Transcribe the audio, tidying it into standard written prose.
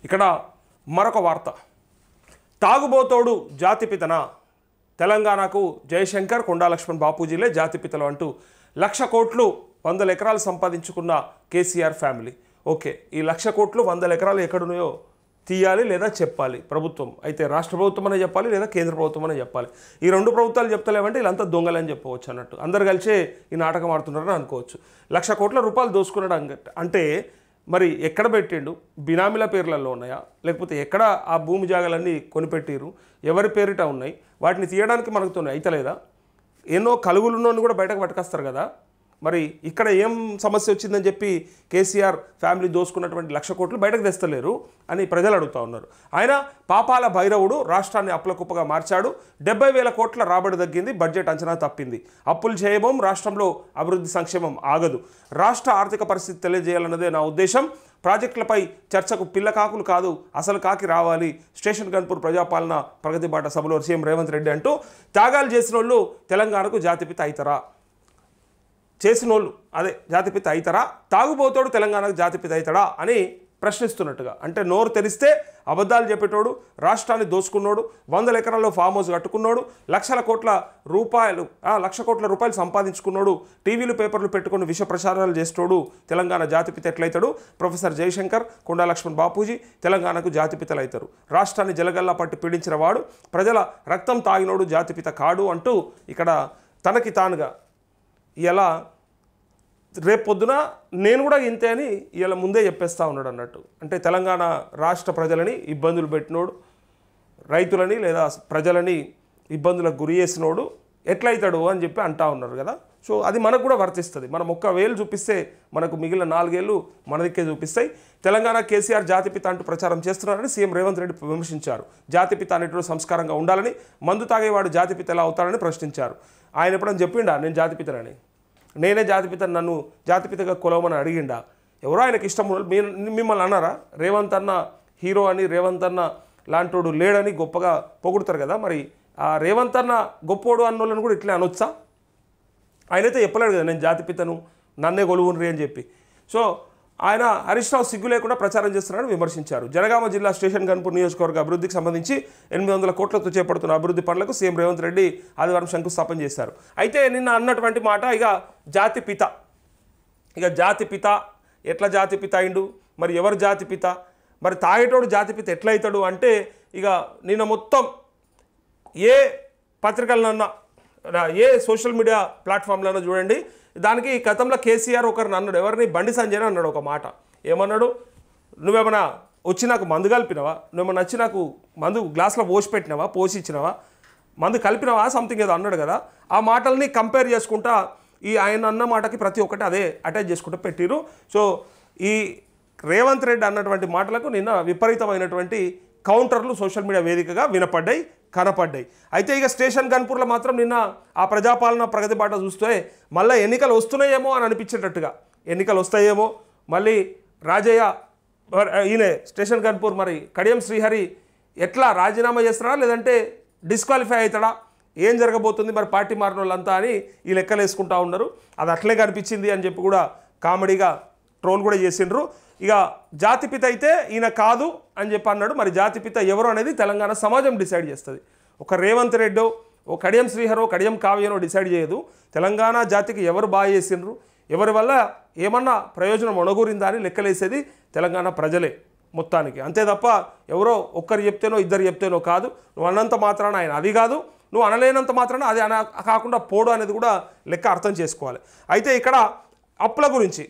ఇక్కడ మరొక వార్త, తాగుబోతోడు జాతిపితన, తెలంగాణకు జయశంకర్, కొండా లక్ష్మణ్ బాపూజీలే జాతిపితలు అంటూ 1,00,000 కోట్లు 100 ఎకరాలు సంపాదించుకున్న కేసీఆర్ ఫ్యామిలీ. ఓకే, ఈ 1,00,000 కోట్లు 100 ఎకరాలు ఎక్కడున్నాయో తీయాలి లేదా చెప్పాలి ప్రభుత్వం. అయితే రాష్ట్ర ప్రభుత్వం అనే చెప్పాలి లేదా కేంద్ర ప్రభుత్వం అనే చెప్పాలి. ఈ రెండు ప్రభుత్వాలు చెప్తలేమంటే వీళ్ళంతా దొంగలని చెప్పవచ్చు అన్నట్టు. అందరు కలిసే ఈ నాటకం ఆడుతున్నారని అనుకోవచ్చు. 1,00,000 కోట్ల రూపాయలు దోసుకున్నాడు అంటే మరి ఎక్కడ పెట్టిండు? బినామీల పేర్లలో ఉన్నాయా, లేకపోతే ఎక్కడ ఆ భూమి జాగాలన్నీ కొనిపెట్టిరు, ఎవరి పేరిట ఉన్నాయి, వాటిని తీయడానికి మనకుతో అయితలేదా? ఎన్నో కలుగులున్నోని కూడా బయటకు పట్టుకొస్తారు కదా. మరి ఇక్కడ ఏం సమస్య వచ్చిందని చెప్పి కేసీఆర్ ఫ్యామిలీ దోసుకున్నటువంటి 1,00,000 కోట్లు బయటకు తెస్తలేరు అని ప్రజలు అడుగుతూ ఉన్నారు. ఆయన పాపాల భైరవుడు, రాష్ట్రాన్ని అప్పులకుప్పగా మార్చాడు, 70,000 కోట్ల రాబడి తగ్గింది, బడ్జెట్ అంచనా తప్పింది, అప్పులు చేయబోం, రాష్ట్రంలో అభివృద్ధి సంక్షేమం ఆగదు, రాష్ట్ర ఆర్థిక పరిస్థితి తెలియజేయాలన్నదే నా ఉద్దేశం, ప్రాజెక్టులపై చర్చకు పిల్లకాకులు కాదు అసలు కాకి రావాలి, స్టేషన్ గన్పూర్ ప్రజాపాలన ప్రగతి బాట సభలో సీఎం రేవంత్ రెడ్డి అంటూ త్యాగాలు చేసిన వాళ్ళు తెలంగాణకు జాతిపిత అవుతారా? చేసినోళ్ళు అదే జాతిపిత అవుతారా? తాగుబోతోడు తెలంగాణకు జాతిపిత అవుతాడా అని ప్రశ్నిస్తున్నట్టుగా. అంటే నోరు తెరిస్తే అబద్ధాలు చెప్పేటోడు, రాష్ట్రాన్ని దోసుకున్నోడు, 100 ఎకరాల్లో ఫామ్ హౌస్ కట్టుకున్నాడు, 1,00,000 కోట్ల రూపాయలు సంపాదించుకున్నాడు, టీవీలు పేపర్లు పెట్టుకుని విష ప్రచారాలు చేసేటోడు తెలంగాణ జాతిపిత ఎట్లయితాడు? ప్రొఫెసర్ జయశంకర్, కొండా లక్ష్మణ్ బాపూజీ తెలంగాణకు జాతిపితలు అవుతారు. రాష్ట్రాన్ని జలగల్లా పట్టి పీడించిన వాడు, ప్రజల రక్తం తాగినోడు జాతిపిత కాడు అంటూ ఇక్కడ తనకి తానుగా ఇలా రేపు పొద్దున నేను కూడా ఇంతే అని ఇలా ముందే చెప్పేస్తూ ఉన్నాడు అన్నట్టు. అంటే తెలంగాణ రాష్ట్ర ప్రజలని ఇబ్బందులు పెట్టినోడు, రైతులని లేదా ప్రజలని ఇబ్బందులకు గురి చేసినోడు ఎట్లయితాడు అని చెప్పి అంటా ఉన్నారు కదా. సో అది మనకు కూడా వర్తిస్తుంది. మనం 1 వేలు చూపిస్తే మనకు మిగిలిన 4 ఏళ్ళు మన దిక్కే చూపిస్తాయి. తెలంగాణ కేసీఆర్ జాతిపిత అంటూ ప్రచారం చేస్తున్నారని సీఎం రేవంత్ రెడ్డి విమర్శించారు. జాతిపిత అనేటువంటి సంస్కారంగా ఉండాలని, మందు తాగేవాడు జాతిపిత ఎలా అవుతాడని ప్రశ్నించారు. ఆయన ఎప్పుడని చెప్పిండా నేను జాతిపితనని? నేనే జాతిపిత, నన్ను జాతిపితగా కొలవమని అడిగిండా? ఎవరో ఆయనకి ఇష్టం మిమ్మల్ని అన్నారా? రేవంత్ అన్న హీరో అని, రేవంత్ అన్న లాంటోడు లేడని గొప్పగా పొగుడుతారు కదా. మరి ఆ రేవంత్ అన్న గొప్పోడు అన్నోళ్ళని కూడా ఇట్లే అనొచ్చా? ఆయనైతే చెప్పలేడు కదా నేను జాతిపితను, నన్నే కొలువునరి అని చెప్పి. సో ఆయన హరీష్ రావు సిగ్గు లేకుండా ప్రచారం చేస్తున్నారని విమర్శించారు. జనగామ జిల్లా స్టేషన్ గన్పూర్ నియోజకవర్గ అభివృద్ధికి సంబంధించి 800 కోట్లతో చేపడుతున్న అభివృద్ధి పనులకు సీఎం రేవంత్ రెడ్డి ఆదివారం శంకుస్థాపన చేశారు. అయితే నిన్న అన్నటువంటి మాట ఇక జాతిపిత ఎట్లా జాతిపిత అయిండు? మరి ఎవరు జాతిపిత? మరి తాగేటోడు జాతిపిత ఎట్లయితాడు అంటే ఇక నిన్న మొత్తం ఏ పత్రికలనన్నా ఏ సోషల్ మీడియా ప్లాట్ఫామ్లన్నా చూడండి, దానికి గతంలో కేసీఆర్ ఒకరిని అన్నాడు. ఎవరిని? బండి సంజయ్ అన్నాడు ఒక మాట. ఏమన్నాడు? నువ్వేమన్నా వచ్చి నాకు మందు కలిపినవా, నువ్వేమన్నా వచ్చి నాకు మందు గ్లాసులో పోసి పెట్టినవా, పోసి ఇచ్చినవా, మందు కలిపినవా, సంథింగ్ ఏదో అన్నాడు కదా. ఆ మాటల్ని కంపేర్ చేసుకుంటా ఈ ఆయన అన్న మాటకి ప్రతి ఒక్కటి అదే అటాచ్ చేసుకుంటూ పెట్టిరు. సో ఈ రేవంత్ రెడ్డి అన్నటువంటి మాటలకు నిన్న విపరీతమైనటువంటి కౌంటర్లు సోషల్ మీడియా వేదికగా కనపడ్డాయి. అయితే ఇక స్టేషన్ గన్పూర్లో మాత్రం నిన్న ఆ ప్రజాపాలన ప్రగతి బాట చూస్తే మళ్ళీ ఎన్నికలు వస్తున్నాయేమో అని అనిపించేటట్టుగా, ఎన్నికలు వస్తాయేమో మళ్ళీ రాజయ్య ఈయన స్టేషన్ గన్పూర్ మరి కడియం శ్రీహరి ఎట్లా రాజీనామా చేస్తారా లేదంటే డిస్క్వాలిఫై అవుతాడా, ఏం జరగబోతుంది మరి పార్టీ మారిన వాళ్ళంతా అని ఈ లెక్కలు వేసుకుంటా ఉన్నారు. అది అట్లే కనిపించింది అని చెప్పి కూడా కామెడీగా ట్రోల్ కూడా చేసిండ్రు. ఇక జాతిపిత అయితే ఈయన కాదు అని చెప్పి అన్నాడు. మరి జాతిపిత ఎవరు అనేది తెలంగాణ సమాజం డిసైడ్ చేస్తుంది. ఒక రేవంత్ రెడ్డో, ఓ కడియం శ్రీహరో, కడియం కావ్యనో డిసైడ్ చేయదు. తెలంగాణ జాతికి ఎవరు బాగా చేసిండ్రు, ఎవరి వల్ల ఏమన్నా ప్రయోజనం ఒనగూరిందా అని లెక్కలేసేది తెలంగాణ ప్రజలే మొత్తానికి. అంతే తప్ప ఎవరో ఒక్కరు చెప్తేనో ఇద్దరు చెప్తేనో కాదు. నువ్వు అన్నంత మాత్రాన ఆయన అది కాదు, నువ్వు అనలేనంత మాత్రాన అది కాకుండా పోడు అనేది కూడా లెక్క అర్థం చేసుకోవాలి. అయితే ఇక్కడ అప్పుల గురించి